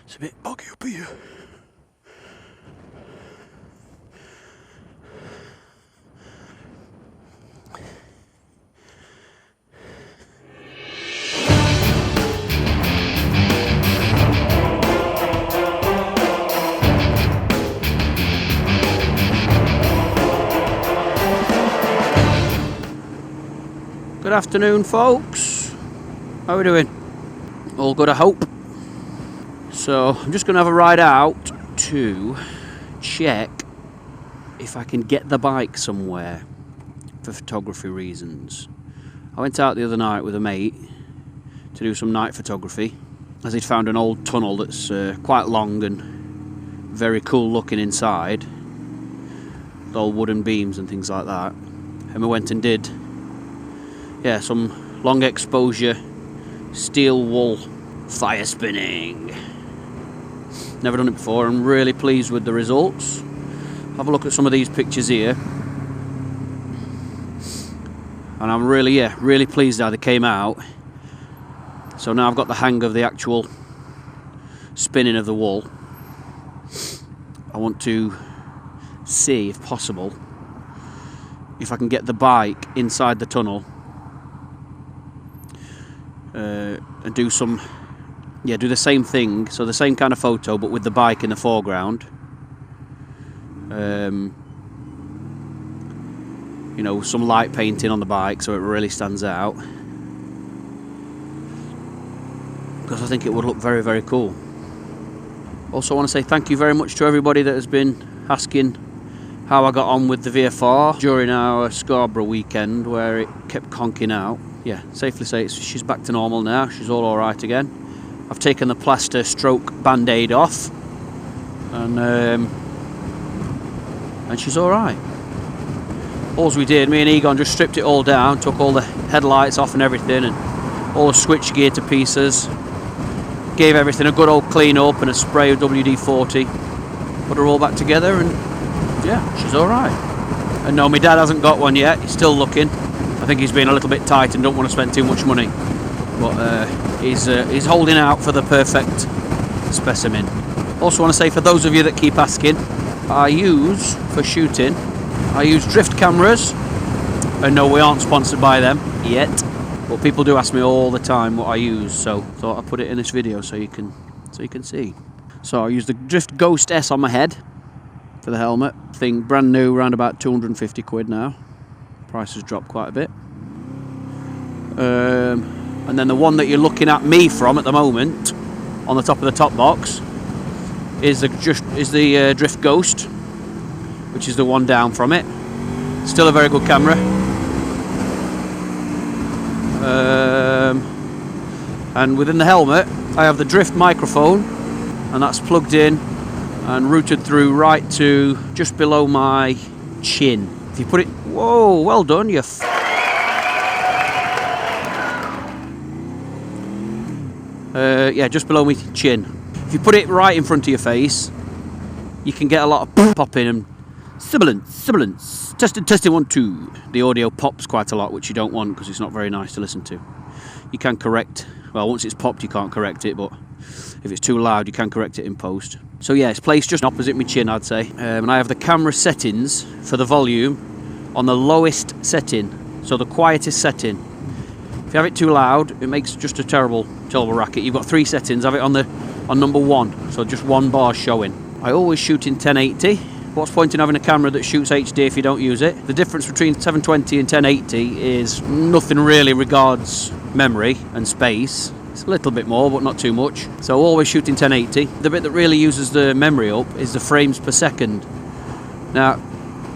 It's a bit boggy up here. Good afternoon, folks. How are we doing? All good, I hope. So I'm just going to have a ride out to check if I can get the bike somewhere for photography reasons. I went out the other night with a mate to do some night photography, as he'd found an old tunnel that's quite long and very cool looking inside, with old wooden beams and things like that. And we went and did some long exposure steel wool fire spinning. Never done it before. I'm really pleased with the results. Have a look at some of these pictures here, and I'm really pleased how they came out. So now I've got the hang of the actual spinning of the wool. I want to see, if possible, if I can get the bike inside the tunnel and do the same thing, so the same kind of photo but with the bike in the foreground. Some light painting on the bike so it really stands out, because I think it would look very, very cool. Also, I want to say thank you very much to everybody that has been asking how I got on with the VFR during our Scarborough weekend where it kept conking out. Yeah, safely say she's back to normal now. She's all alright again. I've taken the plaster stroke band-aid off, and she's alright. All we did, me and Egon just stripped it all down, took all the headlights off and everything, and all the switch gear to pieces. Gave everything a good old clean up and a spray of WD-40. Put her all back together, and yeah, she's alright. And no, my dad hasn't got one yet. He's still looking. I think he's been a little bit tight and don't want to spend too much money. But he's holding out for the perfect specimen. Also want to say, for those of you that keep asking, I use drift cameras. And no, we aren't sponsored by them yet, but people do ask me all the time what I use, so thought I'd put it in this video so you can see. So I use the Drift Ghost S on my head for the helmet. Thing brand new, around about 250 quid now. Price has dropped quite a bit. And then the one that you're looking at me from at the moment, on the top of the top box, is the Drift Ghost, which is the one down from it. Still a very good camera. And within the helmet, I have the Drift microphone, and that's plugged in and routed through right to just below my chin. If you put it, whoa, well done, you just below my chin. If you put it right in front of your face, you can get a lot of popping and sibilance. Testing 1 2. The audio pops quite a lot, which you don't want because it's not very nice to listen to. You can correct, well, once it's popped you can't correct it, but if it's too loud you can correct it in post. So yeah, it's placed just opposite my chin, I'd say. And I have the camera settings for the volume on the lowest setting, so the quietest setting. If you have it too loud, it makes just a terrible racket. You've got 3 settings. I have it on number 1, so just 1 bar showing. I always shoot in 1080. What's the point in having a camera that shoots HD if you don't use it? The difference between 720 and 1080 is nothing really regards memory and space. It's a little bit more, but not too much. So always shoot in 1080. The bit that really uses the memory up is the frames per second. Now,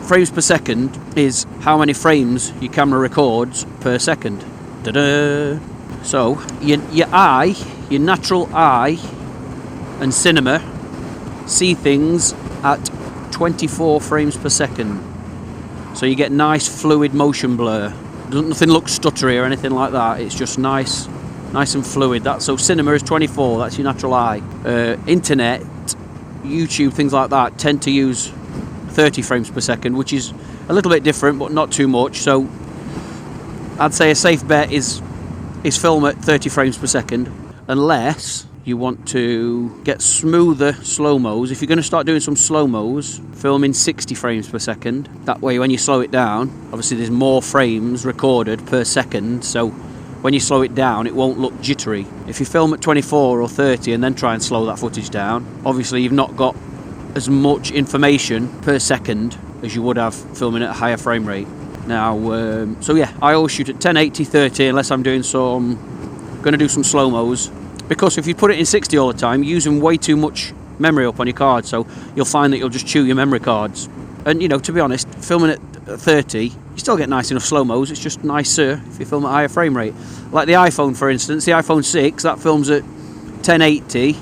frames per second is how many frames your camera records per second. Ta-da! So your natural eye and cinema see things at 24 frames per second. So you get nice fluid motion blur. Nothing looks stuttery or anything like that. It's just nice and fluid. So cinema is 24. That's your natural eye. Internet, YouTube, things like that tend to use 30 frames per second, which is a little bit different, but not too much. So I'd say a safe bet is film at 30 frames per second, unless you want to get smoother slow-mos. If you're going to start doing some slow-mos, film in 60 frames per second. That way when you slow it down, obviously there's more frames recorded per second, so when you slow it down it won't look jittery. If you film at 24 or 30 and then try and slow that footage down, obviously you've not got as much information per second as you would have filming at a higher frame rate. Now, so yeah, I always shoot at 1080, 30 unless I'm doing going to do some slow-mos. Because if you put it in 60 all the time, you're using way too much memory up on your card, so you'll find that you'll just chew your memory cards. And, you know, to be honest, filming at 30, you still get nice enough slow-mos, it's just nicer if you film at a higher frame rate. Like the iPhone, for instance, the iPhone 6, that films at 1080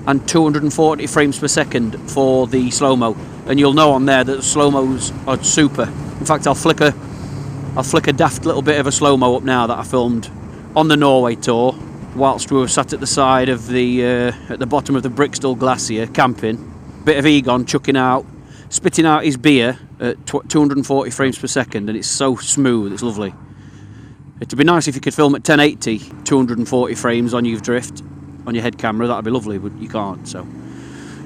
and 240 frames per second for the slow-mo. And you'll know on there that the slow-mos are super. In fact, I'll flick a daft little bit of a slow-mo up now that I filmed on the Norway tour, whilst we were sat at the side of at the bottom of the Brickstall Glacier camping. Bit of Egon spitting out his beer at 240 frames per second, and it's so smooth, it's lovely. It'd be nice if you could film at 1080, 240 frames on your drift, on your head camera, that'd be lovely, but you can't, so.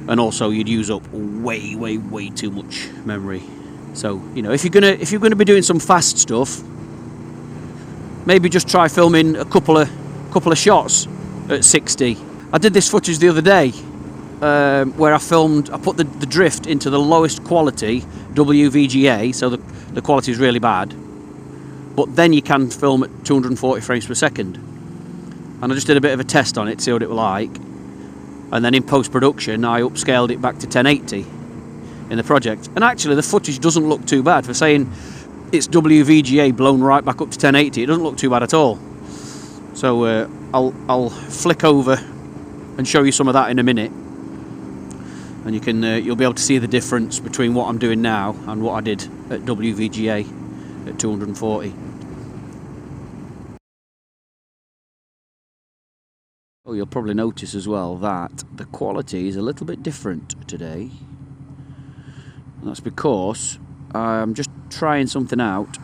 And also you'd use up way too much memory. So, you know, if you're gonna be doing some fast stuff, maybe just try filming a couple of shots at 60. I did this footage the other day where I put the drift into the lowest quality WVGA, so the quality is really bad, but then you can film at 240 frames per second. And I just did a bit of a test on it to see what it was like, and then in post-production I upscaled it back to 1080 in the project, and actually the footage doesn't look too bad. For saying it's WVGA blown right back up to 1080, it doesn't look too bad at all. So I'll flick over and show you some of that in a minute, and you'll be able to see the difference between what I'm doing now and what I did at WVGA at 240. Oh, you'll probably notice as well that the quality is a little bit different today, and that's because I'm just trying something out.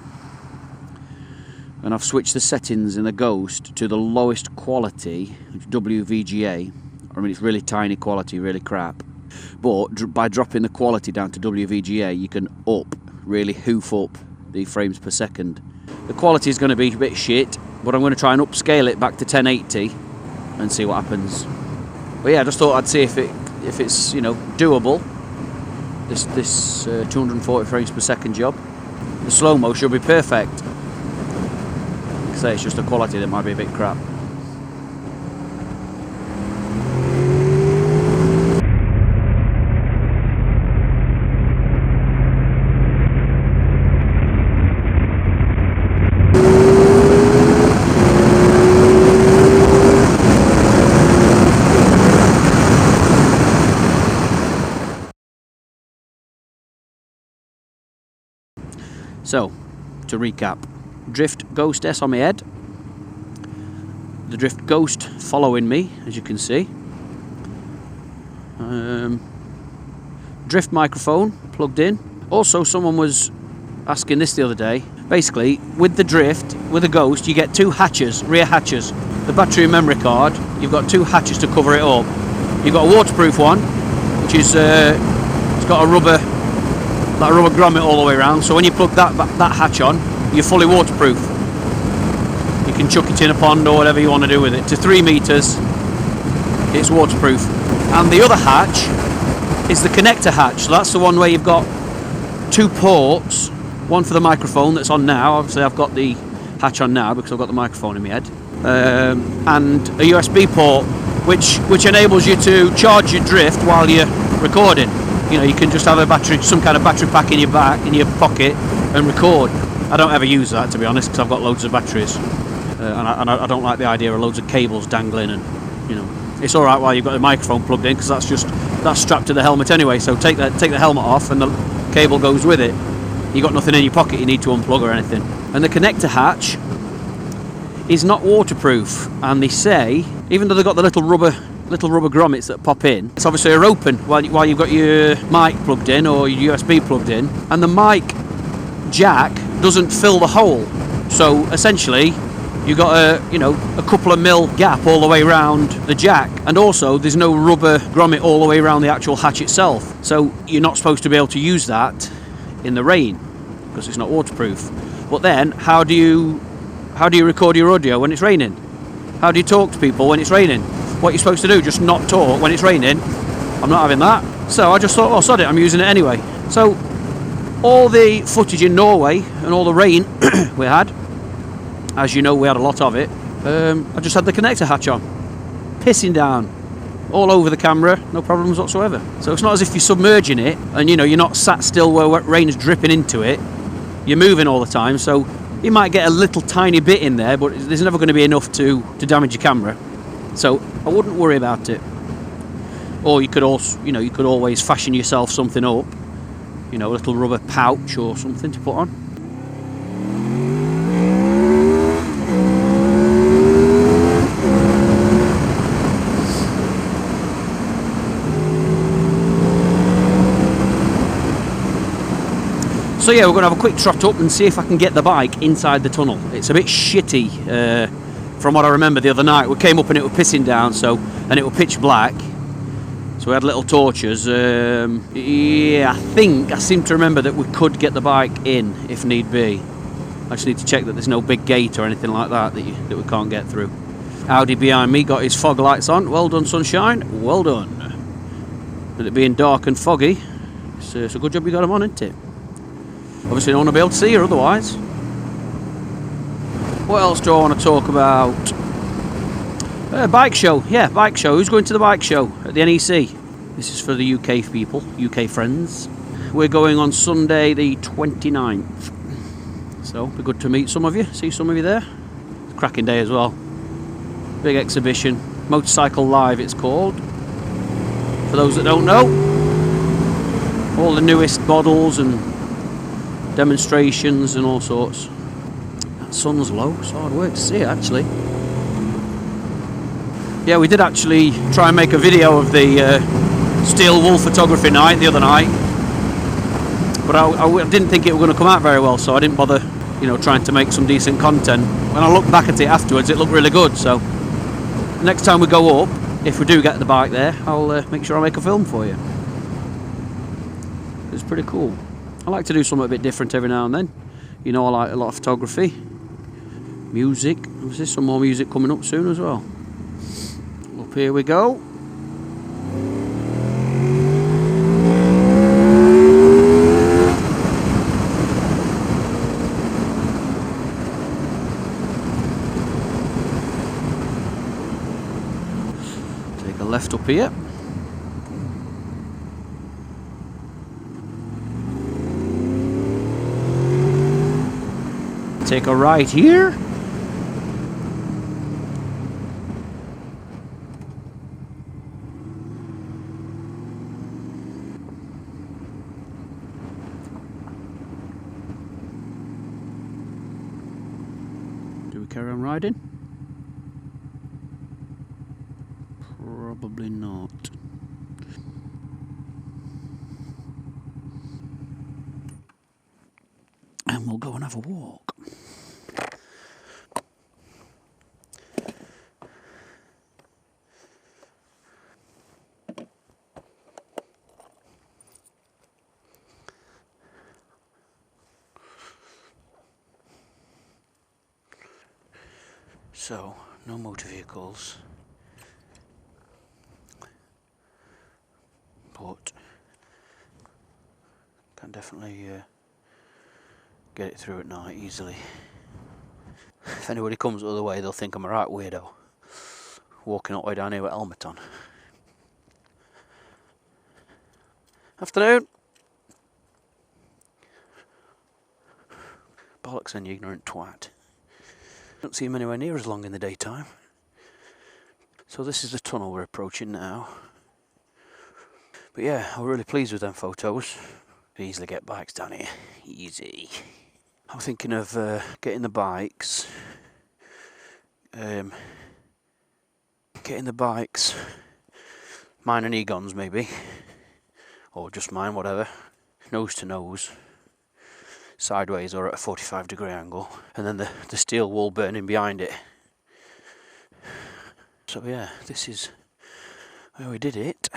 And I've switched the settings in the Ghost to the lowest quality, WVGA. I mean, it's really tiny quality, really crap. But by dropping the quality down to WVGA, you can really hoof up the frames per second. The quality is going to be a bit shit, but I'm going to try and upscale it back to 1080 and see what happens. But yeah, I just thought I'd see if it's, you know, doable. This 240 frames per second job. The slow-mo should be perfect. Say it's just the quality that might be a bit crap. So, to recap, Drift Ghost S on my head, the Drift Ghost following me, as you can see, Drift microphone plugged in. Also, someone was asking this the other day. Basically, with the Drift, with the Ghost, you get two hatches, rear hatches. The battery and memory card, you've got two hatches to cover it up. You've got a waterproof one, which is it's got a rubber grommet all the way around, so when you plug that hatch on, you're fully waterproof. You can chuck it in a pond or whatever you want to do with it. To 3 meters, it's waterproof. And the other hatch is the connector hatch. So that's the one where you've got two ports, one for the microphone that's on now. Obviously I've got the hatch on now because I've got the microphone in my head, and a USB port which enables you to charge your Drift while you're recording. You know, you can just have a battery, some kind of battery pack in your pocket and record. I don't ever use that, to be honest, because I've got loads of batteries, and I don't like the idea of loads of cables dangling, and you know, it's all right while you've got the microphone plugged in, because that's strapped to the helmet anyway. So take the helmet off and the cable goes with it. You've got nothing in your pocket you need to unplug or anything. And the connector hatch is not waterproof, and they say, even though they've got the little rubber grommets that pop in, it's obviously are open while you've got your mic plugged in or your USB plugged in, and the mic jack doesn't fill the hole. So essentially You got a couple of mil gap all the way around the jack, and also there's no rubber grommet all the way around the actual hatch itself. So you're not supposed to be able to use that in the rain because it's not waterproof. But then, how do you record your audio when it's raining? How do you talk to people when it's raining? What you're supposed to do? Just not talk when it's raining? I'm not having that. So I just thought, oh, sod it, I'm using it anyway. So all the footage in Norway and all the rain we had, as you know, we had a lot of it. I just had the connector hatch on, pissing down all over the camera, no problems whatsoever. So it's not as if you're submerging it and you're not sat still where rain is dripping into it. You're moving all the time, so you might get a little tiny bit in there, but there's never going to be enough to damage your camera. So I wouldn't worry about it. Or you could also, you could always fashion yourself something up, a little rubber pouch or something to put on. So yeah, we're going to have a quick trot up and see if I can get the bike inside the tunnel. It's a bit shitty from what I remember the other night. We came up and it was pissing down, and it was pitch black. So we had little torches. Yeah, I seem to remember that we could get the bike in if need be. I just need to check that there's no big gate or anything like that that we can't get through. Audi behind me got his fog lights on. Well done, sunshine. Well done. With it being dark and foggy, it's a good job you got them on, isn't it? Obviously, no one will be able to see her otherwise. What else do I want to talk about? Bike show. Yeah, bike show. Who's going to the bike show at the NEC? This is for the UK people, UK friends. We're going on Sunday the 29th. So, it'll be good to meet some of you, see some of you there. It's a cracking day as well. Big exhibition. Motorcycle Live, it's called. For those that don't know, all the newest models and demonstrations and all sorts. That sun's low, it's hard work to see it actually. Yeah, we did actually try and make a video of the steel wool photography night the other night, but I didn't think it was going to come out very well, so I didn't bother trying to make some decent content. When I looked back at it afterwards, it looked really good. So next time we go up, if we do get the bike there, I'll make sure I make a film for you. It's pretty cool. I like to do something a bit different every now and then. I like a lot of photography, music. There's some more music coming up soon as well. Up here we go. Take a left up here. Take a right here. Do we carry on riding? Probably not. And we'll go and have a walk. So, no motor vehicles, but can definitely get it through at night easily. If anybody comes the other way, they'll think I'm a right weirdo, walking all the way down here with a helmet on. Afternoon. Bollocks and you ignorant twat. Don't see him anywhere near as long in the daytime. So this is the tunnel we're approaching now. But yeah, I'm really pleased with them photos. Could easily get bikes down here. Easy. I'm thinking of getting the bikes. Mine and Egon's maybe. Or just mine, whatever. Nose to nose. sideways or at a 45-degree angle, and then the steel wool burning behind it. So yeah, this is where we did it.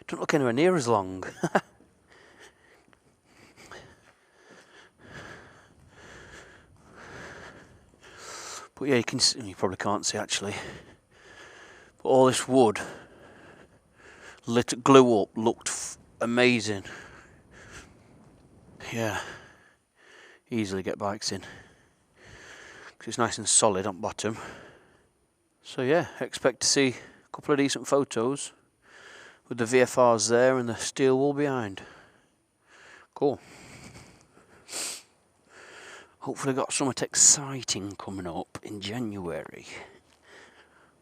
Don't look anywhere near as long. But yeah, you probably can't see actually. But all this wood glue up looked amazing. Yeah, easily get bikes in because it's nice and solid on bottom. So yeah, expect to see a couple of decent photos with the VFRs there and the steel wool behind. Cool. Hopefully got something exciting coming up in January.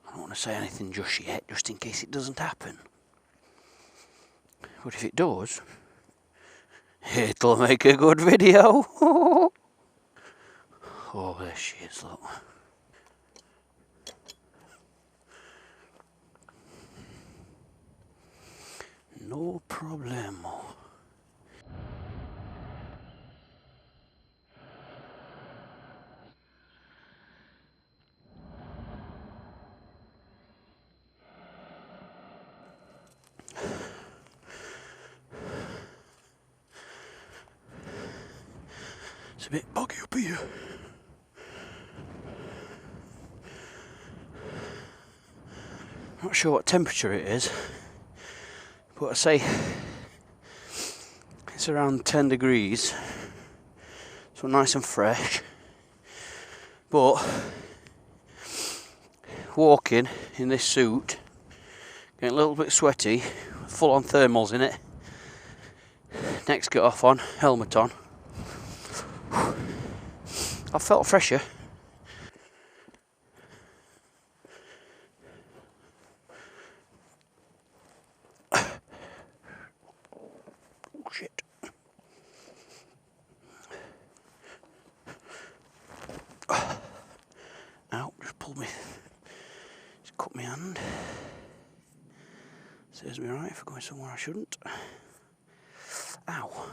I don't want to say anything just yet, just in case it doesn't happen. But if it does, it'll make a good video. Oh, there she is, look. No problemo. It's a bit boggy up here. Not sure what temperature it is, but I say it's around 10 degrees, so nice and fresh. But walking in this suit, getting a little bit sweaty, full on thermals in it. Next get off on, helmet on. I felt fresher. Shit. Ow, just pulled me. Just cut my hand. Serves me right for going somewhere I shouldn't. Ow.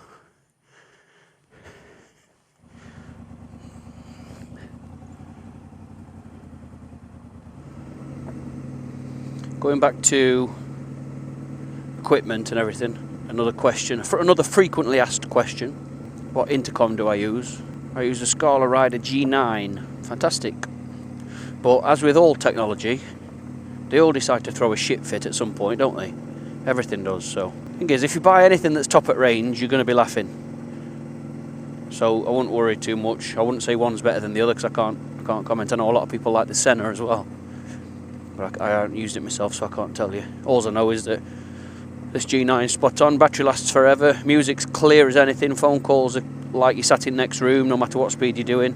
Going back to equipment and everything, another frequently asked question. What intercom do I use? I use the Scala Rider G9. Fantastic. But as with all technology, they all decide to throw a shit fit at some point, don't they? Everything does, so. The thing is, if you buy anything that's top at range, you're going to be laughing. So I wouldn't worry too much. I wouldn't say one's better than the other because I can't comment. I know a lot of people like the Senna as well. But I haven't used it myself, so I can't tell you. All I know is that this G9's spot on, battery lasts forever, music's clear as anything, phone calls are like you sat in next room, no matter what speed you're doing.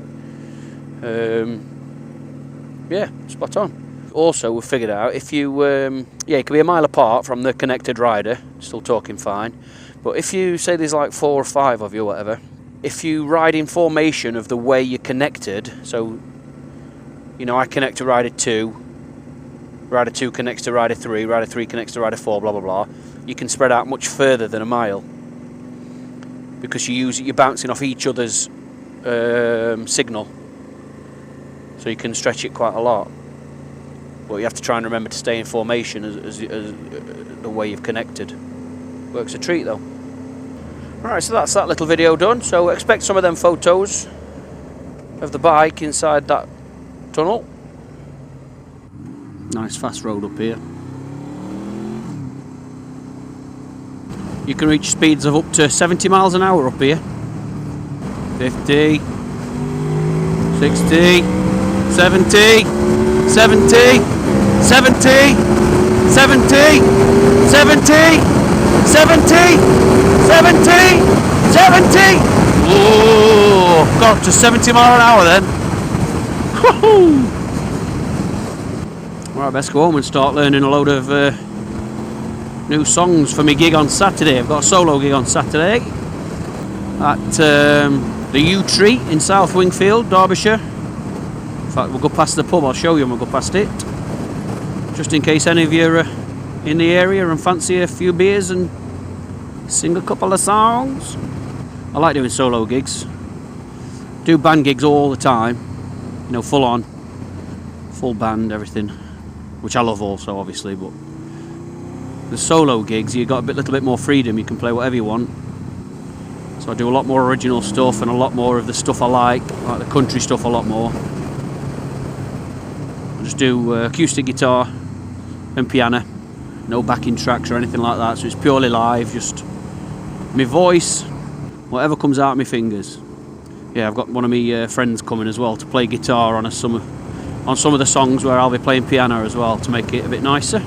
Yeah, spot on. Also, we've figured out if you, it can be a mile apart from the connected rider, still talking fine. But if you say there's like 4 or 5 of you, or whatever, if you ride in formation of the way you're connected, so, you know, I connect to rider 2. Rider 2 connects to Rider 3, Rider 3 connects to Rider 4, blah, blah, blah. You can spread out much further than a mile because you're bouncing off each other's signal. So you can stretch it quite a lot. But you have to try and remember to stay in formation as the way you've connected. Works a treat, though. Right, so that's that little video done. So expect some of them photos of the bike inside that tunnel. Nice fast road up here. You can reach speeds of up to 70 miles an hour up here. 50, 60, 70, 70, 70, 70, 70, 70, 70. Oh, got up to 70 mile an hour then. Woohoo! Right, best go home and start learning a load of new songs for my gig on Saturday. I've got a solo gig on Saturday at the U Tree in South Wingfield, Derbyshire. In fact, we'll go past the pub. I'll show you when we'll go past it. Just in case any of you in the area and fancy a few beers and sing a couple of songs. I like doing solo gigs. Do band gigs all the time, you know, full on, full band, everything, which I love also, obviously. But the solo gigs, you got a little bit more freedom. You can play whatever you want. So I do a lot more original stuff and a lot more of the stuff I like the country stuff a lot more. I just do acoustic guitar and piano, no backing tracks or anything like that. So it's purely live, just my voice, whatever comes out of my fingers. Yeah, I've got one of my friends coming as well to play guitar on some of the songs where I'll be playing piano as well to make it a bit nicer.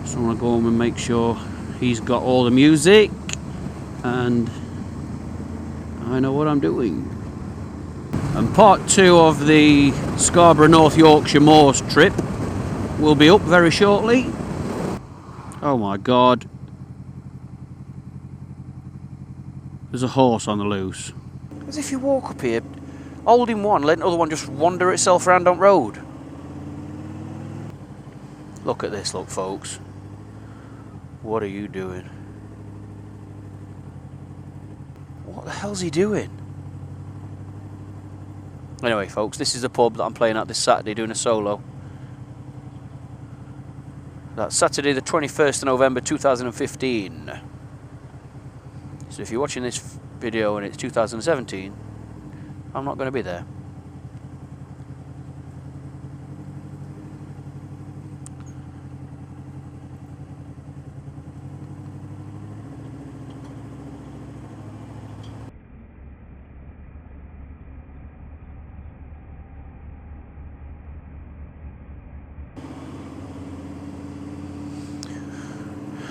So I want to go home and make sure he's got all the music and I know what I'm doing. And part 2 of the Scarborough North Yorkshire Moors trip will be up very shortly. Oh my god. There's a horse on the loose. As if you walk up here, holding one, letting the other one just wander itself around on road. Look at this, look folks. What are you doing? What the hell's he doing? Anyway folks, this is the pub that I'm playing at this Saturday doing a solo. That's Saturday the 21st of November 2015. So if you're watching this video and it's 2017, I'm not going to be there.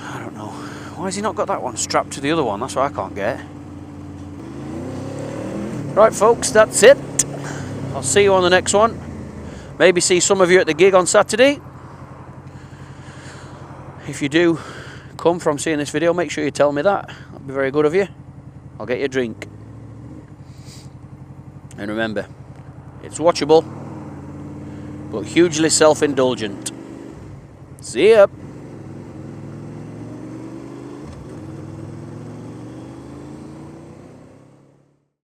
I don't know. Why has he not got that one strapped to the other one? That's what I can't get. Right folks, that's it. I'll see you on the next one. Maybe see some of you at the gig on Saturday. If you do come from seeing this video, make sure you tell me that. That'd be very good of you. I'll get you a drink. And remember, it's watchable, but hugely self-indulgent. See ya.